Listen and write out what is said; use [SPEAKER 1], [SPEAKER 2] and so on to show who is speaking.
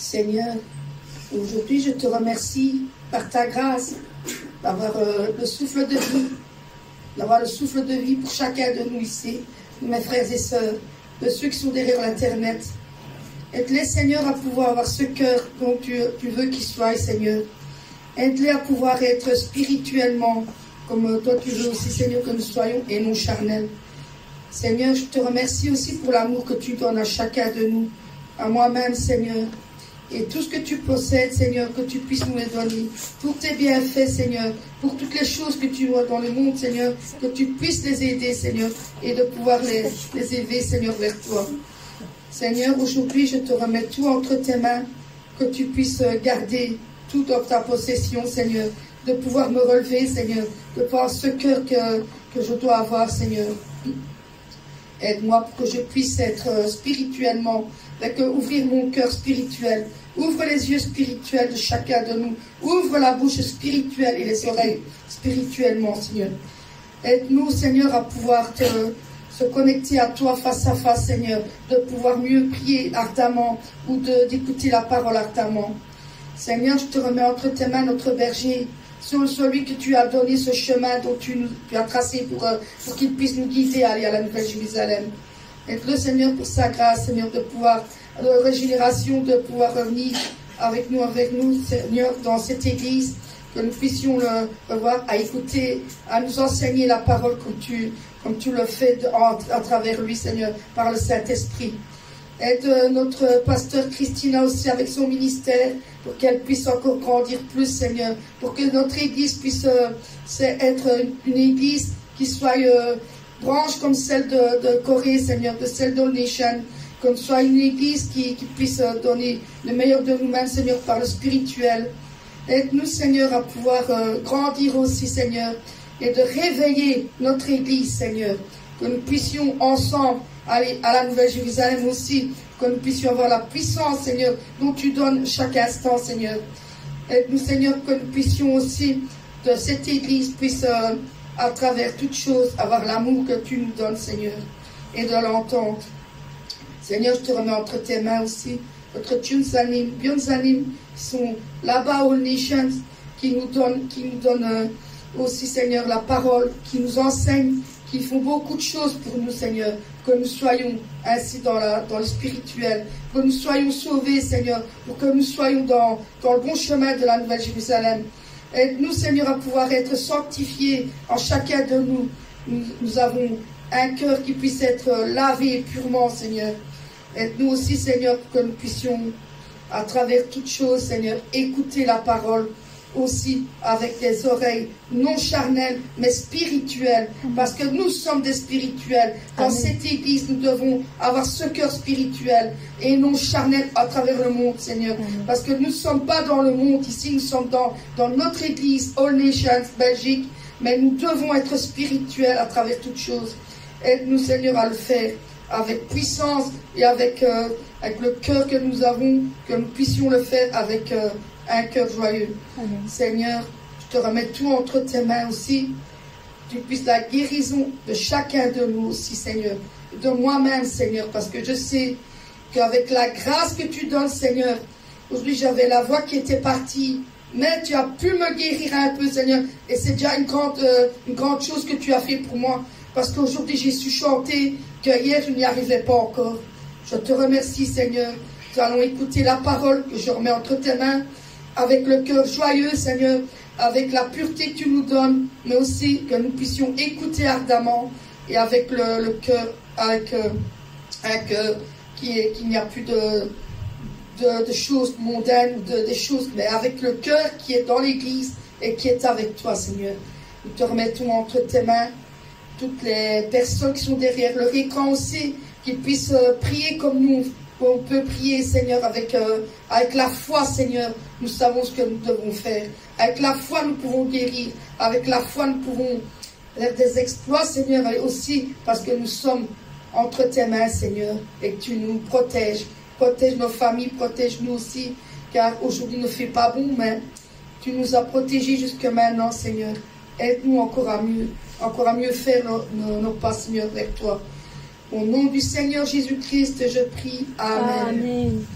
[SPEAKER 1] Seigneur, aujourd'hui je te remercie par ta grâce d'avoir le souffle de vie, d'avoir le souffle de vie pour chacun de nous ici, mes frères et sœurs, de ceux qui sont derrière l'Internet. Aide-les, Seigneur, à pouvoir avoir ce cœur dont tu veux qu'ils soient, Seigneur. Aide-les à pouvoir être spirituellement, comme toi tu veux aussi, Seigneur, que nous soyons, et non charnels. Seigneur, je te remercie aussi pour l'amour que tu donnes à chacun de nous, à moi-même, Seigneur. Et tout ce que tu possèdes, Seigneur, que tu puisses nous les donner. Pour tes bienfaits, Seigneur. Pour toutes les choses que tu vois dans le monde, Seigneur. Que tu puisses les aider, Seigneur. Et de pouvoir les élever, Seigneur, vers toi. Seigneur, aujourd'hui, je te remets tout entre tes mains. Que tu puisses garder tout dans ta possession, Seigneur. De pouvoir me relever, Seigneur. De pouvoir ce cœur que je dois avoir, Seigneur. Aide-moi pour que je puisse être spirituellement, ouvrir mon cœur spirituel. Ouvre les yeux spirituels de chacun de nous. Ouvre la bouche spirituelle et les oreilles spirituellement, Seigneur. Aide-nous, Seigneur, à pouvoir se connecter à toi face à face, Seigneur. De pouvoir mieux prier ardemment ou d'écouter la parole ardemment. Seigneur, je te remets entre tes mains notre berger. Celui que tu as donné ce chemin dont tu as tracé pour qu'il puisse nous guider à aller à la Nouvelle Jérusalem. Aide-le, Seigneur, pour sa grâce, Seigneur, de pouvoir, de régénération, de pouvoir revenir avec nous, Seigneur, dans cette église, que nous puissions le revoir, à écouter, à nous enseigner la parole comme tu le fais à travers lui, Seigneur, par le Saint-Esprit. Aide notre pasteur Christina aussi avec son ministère, pour qu'elle puisse encore grandir plus, Seigneur, pour que notre église puisse être une église qui soit branche comme celle de Corée, Seigneur, de celle d'All Nation, qu'on soit une église qui puisse donner le meilleur de nous-mêmes, Seigneur, par le spirituel. Aide-nous, Seigneur, à pouvoir grandir aussi, Seigneur, et de réveiller notre église, Seigneur, que nous puissions ensemble aller à la Nouvelle Jérusalem aussi, que nous puissions avoir la puissance, Seigneur, dont tu donnes chaque instant, Seigneur. Aide-nous, Seigneur, que nous puissions aussi, de cette église, puisse, à travers toutes choses, avoir l'amour que tu nous donnes, Seigneur, et de l'entendre. Seigneur, je te remets entre tes mains aussi, notre Tchunzanim, Bionzanim, qui sont là-bas aux Nations, qui nous donnent aussi, Seigneur, la parole, qui nous enseignent, qui font beaucoup de choses pour nous, Seigneur, que nous soyons ainsi dans le spirituel, que nous soyons sauvés, Seigneur, pour que nous soyons dans le bon chemin de la Nouvelle Jérusalem. Aide-nous, Seigneur, à pouvoir être sanctifiés en chacun de nous. Nous avons un cœur qui puisse être lavé purement, Seigneur. Aide-nous aussi, Seigneur, pour que nous puissions, à travers toutes choses, Seigneur, écouter la parole, aussi avec des oreilles non charnelles mais spirituelles, parce que nous sommes des spirituels. Dans cette église, nous devons avoir ce cœur spirituel et non charnel à travers le monde, Seigneur, parce que nous ne sommes pas dans le monde ici, nous sommes dans notre église All Nations Belgique, mais nous devons être spirituels à travers toutes choses. Aide-nous, Seigneur, à le faire avec puissance et avec le cœur que nous avons, que nous puissions le faire avec un cœur joyeux. Amen. Seigneur, je te remets tout entre tes mains aussi. Tu puisses la guérison de chacun de nous aussi, Seigneur. De moi-même, Seigneur, parce que je sais qu'avec la grâce que tu donnes, Seigneur, aujourd'hui j'avais la voix qui était partie, mais tu as pu me guérir un peu, Seigneur. Et c'est déjà une grande chose que tu as fait pour moi, parce qu'aujourd'hui j'ai su chanter que hier je n'y arrivais pas encore. Je te remercie, Seigneur. Nous allons écouter la parole que je remets entre tes mains, avec le cœur joyeux, Seigneur, avec la pureté que tu nous donnes, mais aussi que nous puissions écouter ardemment et avec le cœur, avec un cœur qui n'y a plus de choses mondaines, des choses, mais avec le cœur qui est dans l'église et qui est avec toi, Seigneur. Nous te remettons entre tes mains toutes les personnes qui sont derrière leur écran aussi, qui puissent prier comme nous. On peut prier, Seigneur, avec la foi, Seigneur. Nous savons ce que nous devons faire. Avec la foi, nous pouvons guérir. Avec la foi, nous pouvons faire des exploits, Seigneur, et aussi parce que nous sommes entre tes mains, Seigneur, et que tu nous protèges. Protège nos familles, protège-nous aussi, car aujourd'hui ne fait pas bon, mais tu nous as protégés jusque maintenant, Seigneur. Aide-nous encore à mieux faire nos pas, Seigneur, vers toi. Au nom du Seigneur Jésus-Christ, je prie. Amen. Amen.